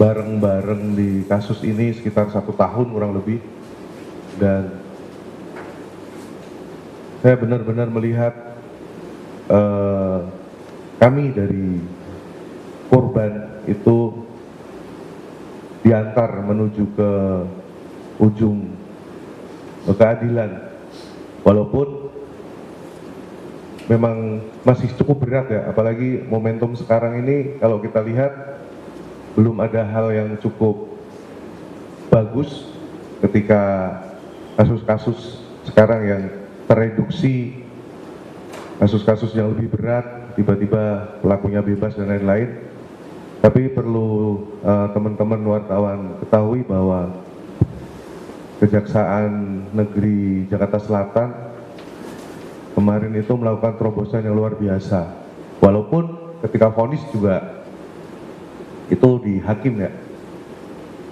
bareng-bareng di kasus ini sekitar 1 tahun kurang lebih, dan saya benar-benar melihat kami dari korban itu diantar menuju ke ujung keadilan, walaupun memang masih cukup berat ya, apalagi momentum sekarang ini kalau kita lihat belum ada hal yang cukup bagus ketika kasus-kasus sekarang yang tereduksi, kasus-kasus yang lebih berat tiba-tiba pelakunya bebas dan lain-lain. Tapi perlu teman-teman wartawan ketahui bahwa Kejaksaan Negeri Jakarta Selatan kemarin itu melakukan terobosan yang luar biasa. Walaupun ketika vonis juga itu di hakim ya.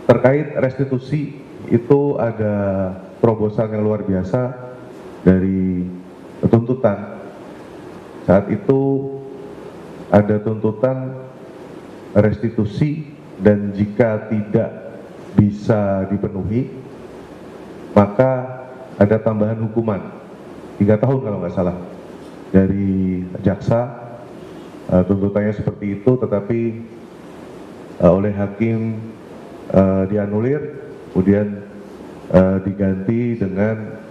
Terkait restitusi itu ada terobosan yang luar biasa dari tuntutan. Saat itu ada tuntutan restitusi, dan jika tidak bisa dipenuhi maka ada tambahan hukuman 3 tahun kalau nggak salah dari jaksa. Tuntutannya seperti itu, tetapi oleh hakim dianulir, kemudian diganti dengan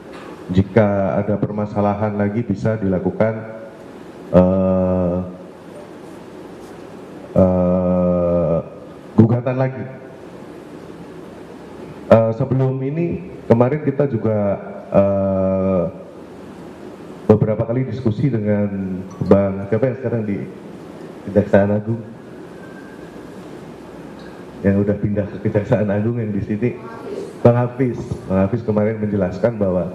jika ada permasalahan lagi bisa dilakukan gugatan lagi. Sebelum ini kemarin kita juga beberapa kali diskusi dengan Bang siapa yang sekarang di Kejaksaan Agung, yang udah pindah ke Kejaksaan Agung yang di sini, Bang Hafiz. Bang Hafiz kemarin menjelaskan bahwa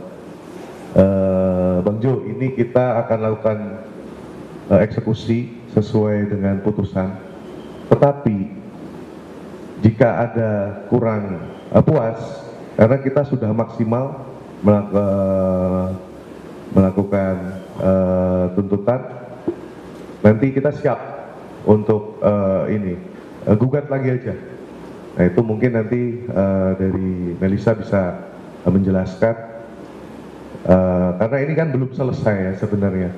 Bang Jo, ini kita akan lakukan eksekusi sesuai dengan putusan, tetapi jika ada kurang puas karena kita sudah maksimal melakukan tuntutan, nanti kita siap untuk gugat lagi aja. Nah itu mungkin nanti dari Melissa bisa menjelaskan, karena ini kan belum selesai ya sebenarnya,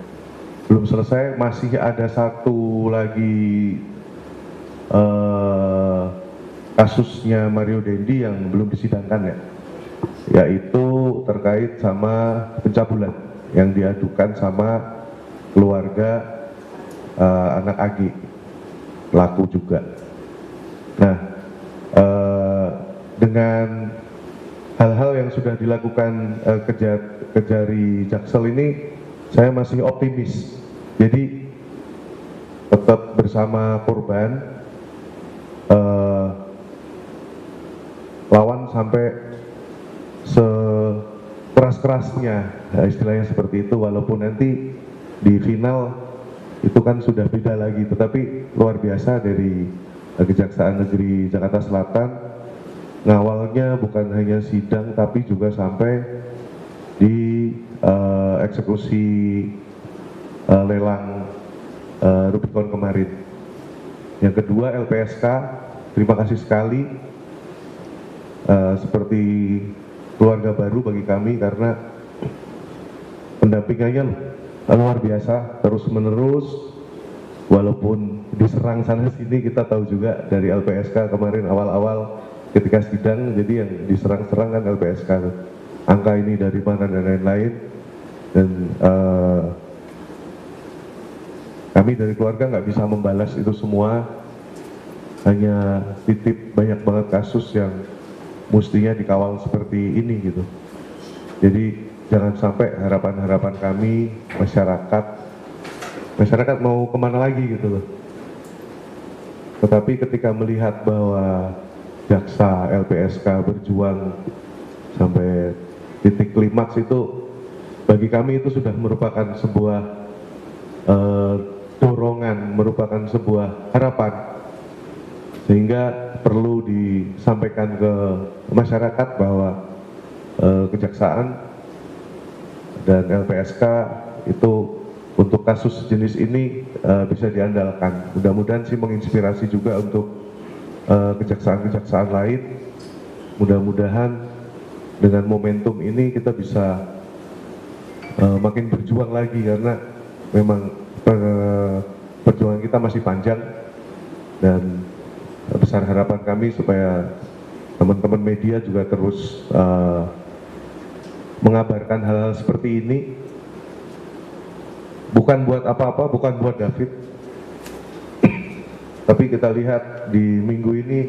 belum selesai, masih ada satu lagi kasusnya Mario Dendi yang belum disidangkan ya, yaitu terkait sama pencabulan yang diadukan sama keluarga anak AG, pelaku juga. Nah, dengan hal-hal yang sudah dilakukan Kejari Jaksel ini, saya masih optimis. Jadi tetap bersama korban, lawan sampai sekeras-kerasnya, istilahnya seperti itu, walaupun nanti di final itu kan sudah beda lagi, tetapi luar biasa dari Kejaksaan Negeri Jakarta Selatan, ngawalnya bukan hanya sidang tapi juga sampai di eksekusi lelang Rubicon kemarin. Yang kedua, LPSK, terima kasih sekali, seperti keluarga baru bagi kami karena pendampingannya luar biasa, terus menerus, walaupun diserang sana sini. Kita tahu juga dari LPSK kemarin awal-awal ketika sidang, jadi yang diserang-serang kan LPSK, angka ini dari mana dan lain-lain. Dan kami dari keluarga nggak bisa membalas itu semua, hanya titip banyak banget kasus yang mestinya dikawal seperti ini gitu. Jadi jangan sampai harapan-harapan kami masyarakat mau kemana lagi gitu loh. Tetapi ketika melihat bahwa jaksa LPSK berjuang sampai titik klimaks, itu bagi kami itu sudah merupakan sebuah dorongan, merupakan sebuah harapan, sehingga perlu disampaikan ke masyarakat bahwa kejaksaan dan LPSK itu untuk kasus jenis ini bisa diandalkan. Mudah-mudahan sih menginspirasi juga untuk kejaksaan-kejaksaan lain. Mudah-mudahan dengan momentum ini kita bisa makin berjuang lagi, karena memang perjuangan kita masih panjang, dan besar harapan kami supaya teman-teman media juga terus mengabarkan hal-hal seperti ini, bukan buat apa-apa, bukan buat David, tapi kita lihat di minggu ini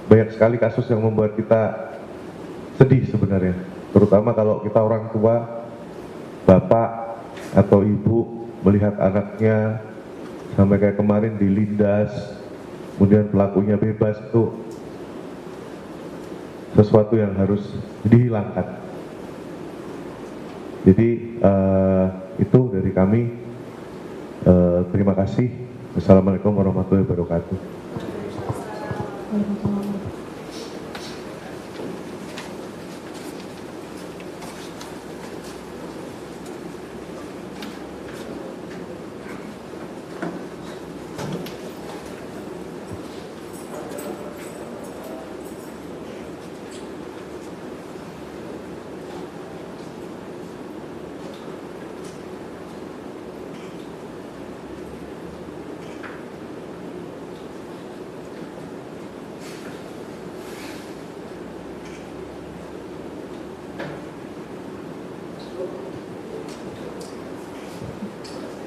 banyak sekali kasus yang membuat kita sedih sebenarnya, terutama kalau kita orang tua, bapak atau ibu melihat anaknya sampai kayak kemarin dilindas, kemudian pelakunya bebas, itu sesuatu yang harus dihilangkan. Jadi itu dari kami. Terima kasih. Wassalamualaikum warahmatullahi wabarakatuh.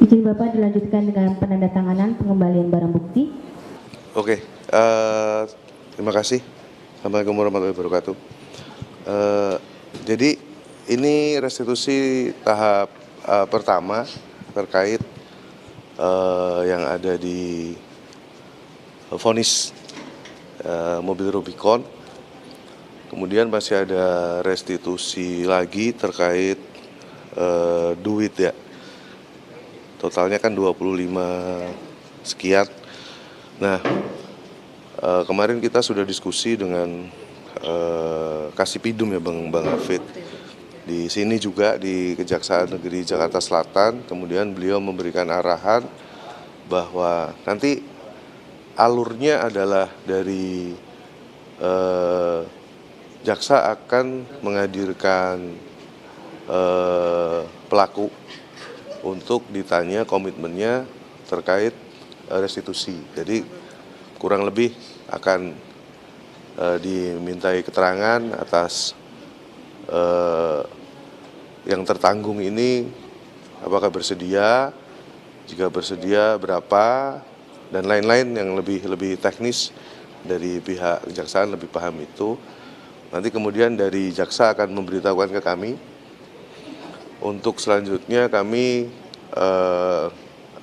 Izin Bapak dilanjutkan dengan penandatanganan pengembalian barang bukti. Oke, terima kasih. Assalamualaikum warahmatullahi wabarakatuh. Jadi ini restitusi tahap pertama terkait yang ada di vonis mobil Rubicon. Kemudian masih ada restitusi lagi terkait duit ya. Totalnya kan 25 sekian. Nah, kemarin kita sudah diskusi dengan Kasipidum ya Bang Hafid. Di sini juga di Kejaksaan Negeri Jakarta Selatan, kemudian beliau memberikan arahan bahwa nanti alurnya adalah dari jaksa akan menghadirkan pelaku untuk ditanya komitmennya terkait restitusi. Jadi kurang lebih akan dimintai keterangan atas yang tertanggung ini, apakah bersedia, jika bersedia berapa, dan lain-lain yang lebih teknis dari pihak kejaksaan lebih paham itu. Nanti kemudian dari jaksa akan memberitahukan ke kami. Untuk selanjutnya kami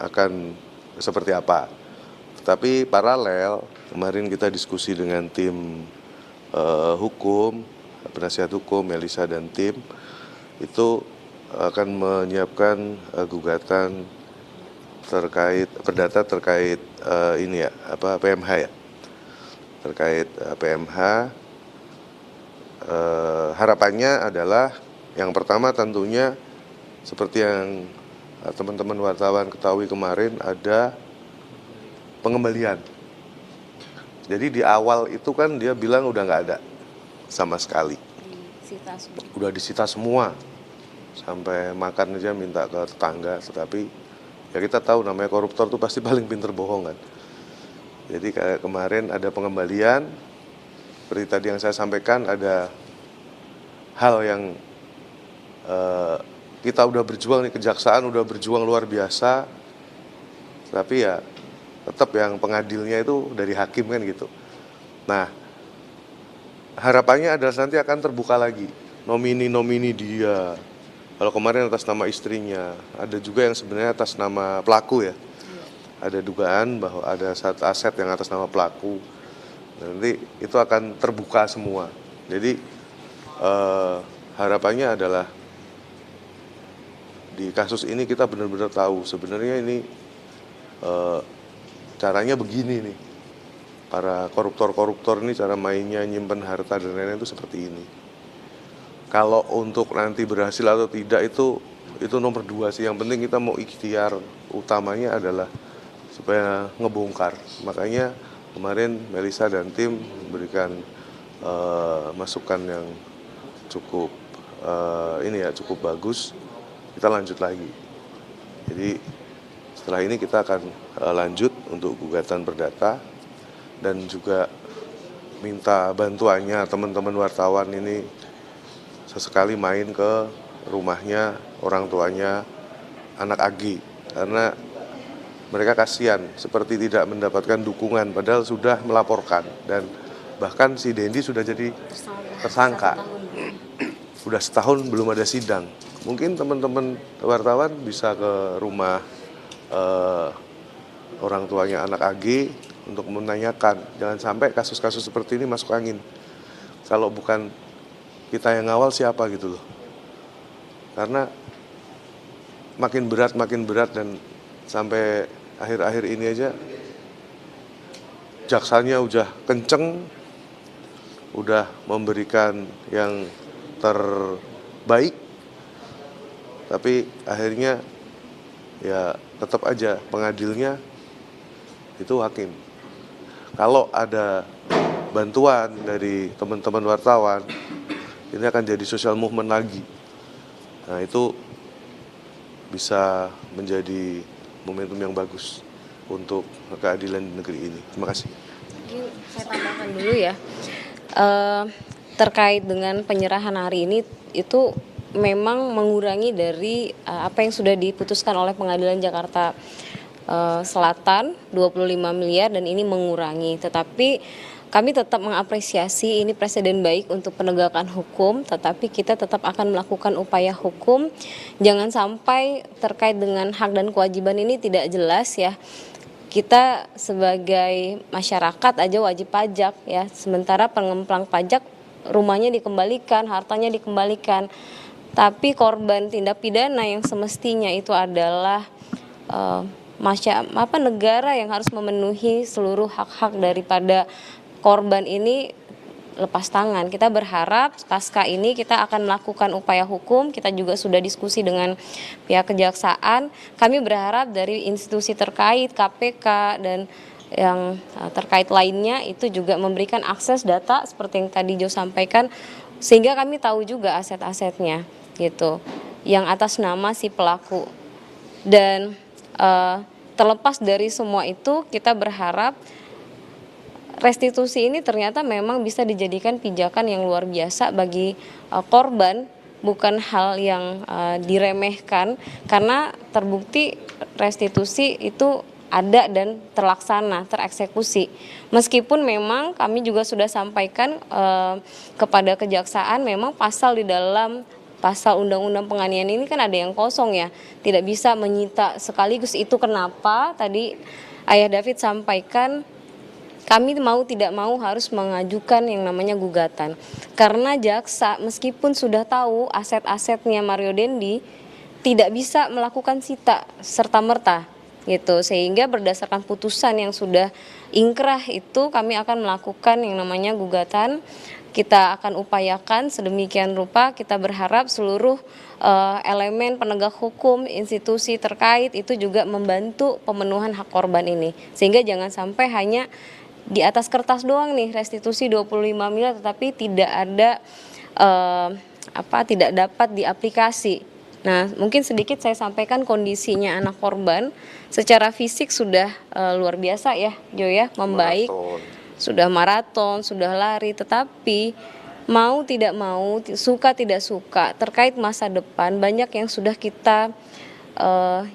akan seperti apa. Tapi paralel, kemarin kita diskusi dengan tim hukum, penasihat hukum, Melisa dan tim, itu akan menyiapkan gugatan terkait perdata terkait ini ya, PMH ya. Terkait PMH, harapannya adalah yang pertama tentunya seperti yang teman-teman wartawan ketahui kemarin, ada pengembalian. Jadi di awal itu kan dia bilang udah nggak ada sama sekali. Udah disita semua. Sampai makan aja minta ke tetangga. Tetapi ya kita tahu namanya koruptor tuh pasti paling pinter bohong kan. Jadi kayak kemarin ada pengembalian. Seperti tadi yang saya sampaikan, ada hal yang kita udah berjuang nih, kejaksaan udah berjuang luar biasa, tapi ya tetap yang pengadilnya itu dari hakim kan gitu. Nah, harapannya adalah nanti akan terbuka lagi nomini-nomini dia. Kalau kemarin atas nama istrinya, ada juga yang sebenarnya atas nama pelaku ya. Ada dugaan bahwa ada satu aset yang atas nama pelaku. Nanti itu akan terbuka semua. Jadi harapannya adalah di kasus ini kita benar-benar tahu sebenarnya ini caranya begini nih. Para koruptor-koruptor ini cara mainnya, nyimpen harta dan lain-lain itu seperti ini. Kalau untuk nanti berhasil atau tidak itu nomor 2 sih. Yang penting kita mau ikhtiar, utamanya adalah supaya ngebongkar. Makanya kemarin Melisa dan tim memberikan masukan yang cukup cukup bagus. Kita lanjut lagi. Jadi setelah ini kita akan lanjut untuk gugatan perdata dan juga minta bantuannya teman-teman wartawan ini sesekali main ke rumahnya orang tuanya anak Agi, karena mereka kasihan seperti tidak mendapatkan dukungan padahal sudah melaporkan, dan bahkan si Dendi sudah jadi tersangka. Sudah setahun belum ada sidang. Mungkin teman-teman wartawan bisa ke rumah orang tuanya anak Agi untuk menanyakan, jangan sampai kasus-kasus seperti ini masuk angin. Kalau bukan kita yang ngawal siapa gitu loh. Karena makin berat dan sampai akhir-akhir ini aja jaksanya udah kenceng, udah memberikan yang terbaik, tapi akhirnya ya tetap aja pengadilnya itu hakim. Kalau ada bantuan dari teman-teman wartawan, ini akan jadi social movement lagi. Nah, itu bisa menjadi momentum yang bagus untuk keadilan di negeri ini. Terima kasih. Mungkin saya tambahkan dulu ya, terkait dengan penyerahan hari ini itu memang mengurangi dari apa yang sudah diputuskan oleh Pengadilan Jakarta Selatan 25 miliar, dan ini mengurangi. Tetapi kami tetap mengapresiasi ini presiden baik untuk penegakan hukum, tetapi kita tetap akan melakukan upaya hukum. Jangan sampai terkait dengan hak dan kewajiban ini tidak jelas ya. Kita sebagai masyarakat aja wajib pajak ya, sementara pengemplang pajak rumahnya dikembalikan, hartanya dikembalikan. Tapi korban tindak pidana yang semestinya itu adalah negara yang harus memenuhi seluruh hak-hak daripada korban ini lepas tangan. Kita berharap pasca ini kita akan melakukan upaya hukum. Kita juga sudah diskusi dengan pihak kejaksaan. Kami berharap dari institusi terkait, KPK dan yang terkait lainnya itu juga memberikan akses data seperti yang tadi Jo sampaikan, sehingga kami tahu juga aset-asetnya gitu, yang atas nama si pelaku. Dan terlepas dari semua itu, kita berharap restitusi ini ternyata memang bisa dijadikan pijakan yang luar biasa bagi korban, bukan hal yang diremehkan, karena terbukti restitusi itu ada dan terlaksana, tereksekusi. Meskipun memang kami juga sudah sampaikan kepada kejaksaan, memang pasal di dalam pasal undang-undang penganiayaan ini kan ada yang kosong ya, tidak bisa menyita sekaligus. Itu kenapa tadi Ayah David sampaikan kami mau tidak mau harus mengajukan yang namanya gugatan, karena jaksa meskipun sudah tahu aset-asetnya Mario Dendi tidak bisa melakukan sita serta-merta gitu, sehingga berdasarkan putusan yang sudah ingkrah itu kami akan melakukan yang namanya gugatan. Kita akan upayakan sedemikian rupa. Kita berharap seluruh elemen penegak hukum, institusi terkait itu juga membantu pemenuhan hak korban ini, sehingga jangan sampai hanya di atas kertas doang nih restitusi 25 miliar tetapi tidak ada tidak dapat diaplikasi. Nah, mungkin sedikit saya sampaikan kondisinya anak korban secara fisik sudah luar biasa ya, Jo ya, membaik. Sudah maraton, sudah lari, tetapi mau tidak mau, suka tidak suka, terkait masa depan banyak yang sudah kita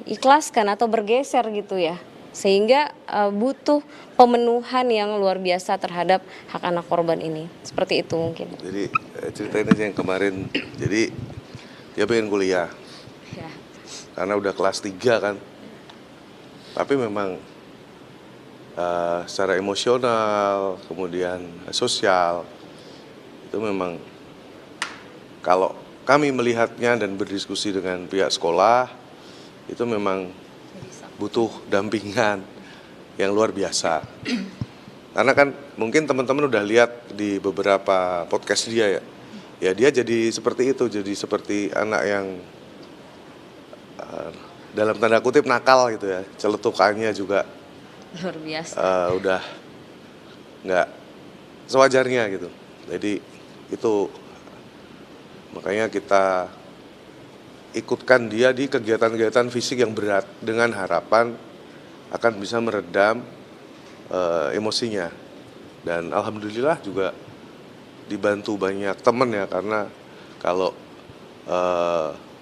ikhlaskan atau bergeser gitu ya, sehingga butuh pemenuhan yang luar biasa terhadap hak anak korban ini. Seperti itu mungkin. Jadi ceritain aja yang kemarin, jadi dia pengen kuliah Ya. karena udah kelas 3 kan, tapi memang secara emosional, kemudian sosial, itu memang kalau kami melihatnya dan berdiskusi dengan pihak sekolah, itu memang butuh dampingan yang luar biasa. Karena kan mungkin teman-teman udah lihat di beberapa podcast dia ya dia jadi seperti itu, jadi seperti anak yang dalam tanda kutip nakal gitu ya, celetukannya juga Luar biasa. udah nggak sewajarnya gitu. Jadi itu makanya kita ikutkan dia di kegiatan-kegiatan fisik yang berat dengan harapan akan bisa meredam emosinya. Dan alhamdulillah juga dibantu banyak teman ya, karena kalau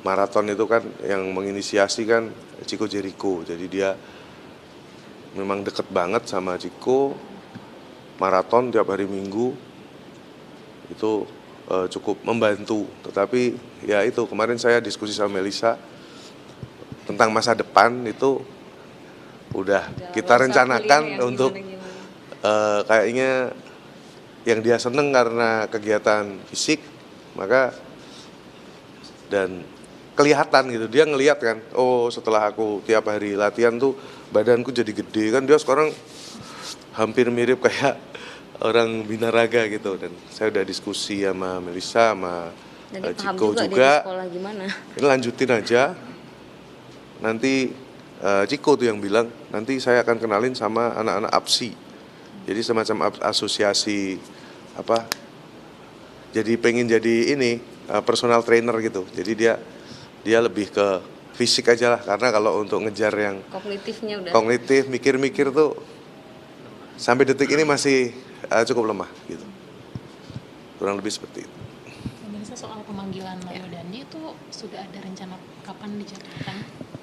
maraton itu kan yang menginisiasi kan Chico Jericho. Jadi dia memang deket banget sama Chico, maraton tiap hari Minggu itu cukup membantu. Tetapi ya itu, kemarin saya diskusi sama Melisa tentang masa depan itu udah kita rencanakan untuk kayaknya yang dia seneng karena kegiatan fisik, maka dan kelihatan gitu, dia ngelihat kan, oh setelah aku tiap hari latihan tuh badanku jadi gede kan, dia sekarang hampir mirip kayak orang binaraga gitu. Dan saya udah diskusi sama Melisa, sama Chico juga. Sekolah gimana? Ini lanjutin aja. Nanti Chico tuh yang bilang, nanti saya akan kenalin sama anak-anak APSI. Jadi semacam asosiasi apa? Jadi pengen jadi ini personal trainer gitu. Jadi dia lebih ke fisik aja lah, karena kalau untuk ngejar yang Kognitifnya udah. kognitif, mikir-mikir tuh sampai detik ini masih cukup lemah gitu. Kurang lebih seperti itu. Pemirsa, soal pemanggilan Mario Dandi itu sudah ada rencana kapan dijadwalkan?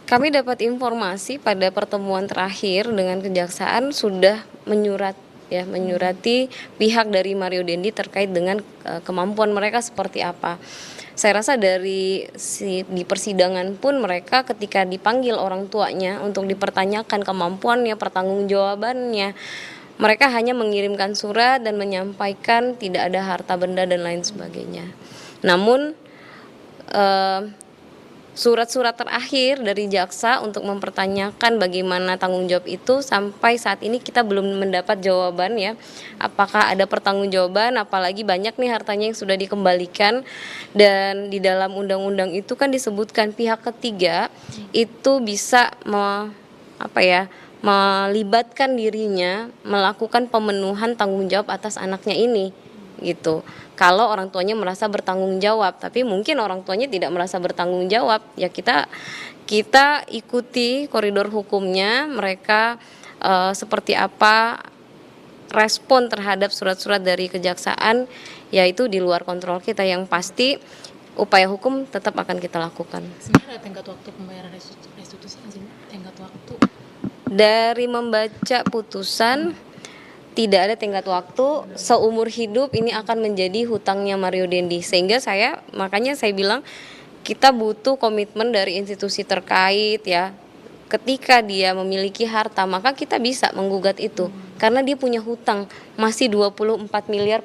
Kami dapat informasi pada pertemuan terakhir dengan kejaksaan sudah menyurati pihak dari Mario Dandi terkait dengan kemampuan mereka seperti apa. Saya rasa di persidangan pun mereka ketika dipanggil orang tuanya untuk dipertanyakan kemampuannya, pertanggungjawabannya, mereka hanya mengirimkan surat dan menyampaikan tidak ada harta benda dan lain sebagainya. Namun surat-surat terakhir dari jaksa untuk mempertanyakan bagaimana tanggung jawab itu, sampai saat ini kita belum mendapat jawaban ya. Apakah ada pertanggungjawaban, apalagi banyak nih hartanya yang sudah dikembalikan. Dan di dalam undang-undang itu kan disebutkan pihak ketiga itu bisa melibatkan dirinya melakukan pemenuhan tanggung jawab atas anaknya ini gitu. Kalau orang tuanya merasa bertanggung jawab, tapi mungkin orang tuanya tidak merasa bertanggung jawab, ya kita ikuti koridor hukumnya, mereka seperti apa respon terhadap surat-surat dari kejaksaan, yaitu di luar kontrol kita. Yang pasti upaya hukum tetap akan kita lakukan. Sebenarnya ada tenggat waktu pembayaran restitusi kan sih, tenggat waktu? Dari membaca putusan tidak ada tenggat waktu, seumur hidup ini akan menjadi hutangnya Mario Dandi. Sehingga makanya saya bilang kita butuh komitmen dari institusi terkait ya. Ketika dia memiliki harta, maka kita bisa menggugat itu. Karena dia punya hutang masih 24 miliar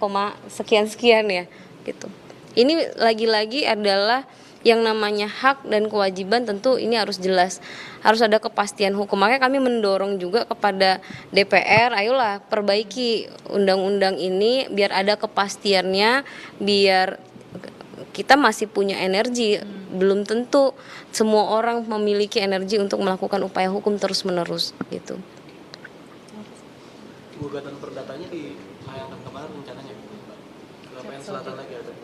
sekian ya gitu. Ini lagi-lagi adalah yang namanya hak dan kewajiban, tentu ini harus jelas, harus ada kepastian hukum. Makanya kami mendorong juga kepada DPR, ayolah perbaiki undang-undang ini biar ada kepastiannya, biar kita masih punya energi. Belum tentu semua orang memiliki energi untuk melakukan upaya hukum terus-menerus gitu. Gugatan perdatanya dilayangkan kemarin rencananya ke PN Selatan lagi atau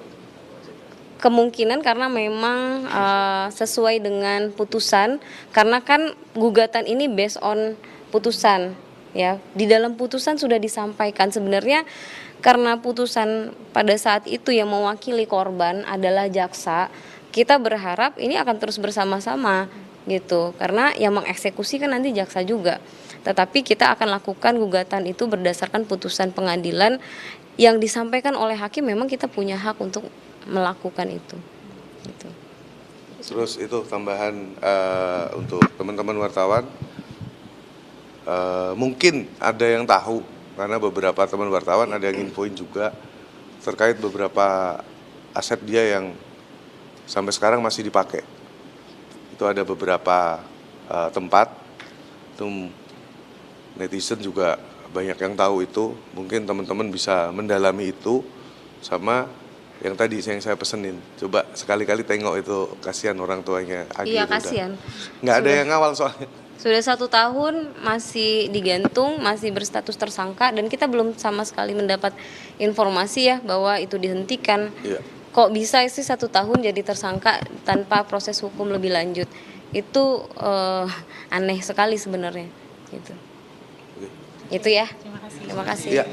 Kemungkinan karena memang sesuai dengan putusan, karena kan gugatan ini based on putusan ya. Di dalam putusan sudah disampaikan sebenarnya, karena putusan pada saat itu yang mewakili korban adalah jaksa, kita berharap ini akan terus bersama-sama gitu, karena yang mengeksekusi kan nanti jaksa juga. Tetapi kita akan lakukan gugatan itu berdasarkan putusan pengadilan yang disampaikan oleh hakim. Memang kita punya hak untuk melakukan itu gitu. Terus itu tambahan untuk teman-teman wartawan, mungkin ada yang tahu, karena beberapa teman wartawan ada yang infoin juga terkait beberapa aset dia yang sampai sekarang masih dipakai. Itu ada beberapa tempat, itu netizen juga banyak yang tahu itu. Mungkin teman-teman bisa mendalami itu, sama yang tadi yang saya pesenin, coba sekali-kali tengok itu, kasihan orang tuanya Agi. Iya, kasihan. Nggak ada yang ngawal soalnya. Sudah 1 tahun masih digantung, masih berstatus tersangka, dan kita belum sama sekali mendapat informasi ya bahwa itu dihentikan. Iya. Kok bisa sih 1 tahun jadi tersangka tanpa proses hukum lebih lanjut? Itu aneh sekali sebenarnya. Gitu. Oke. Itu ya. Terima kasih. Terima kasih. Iya.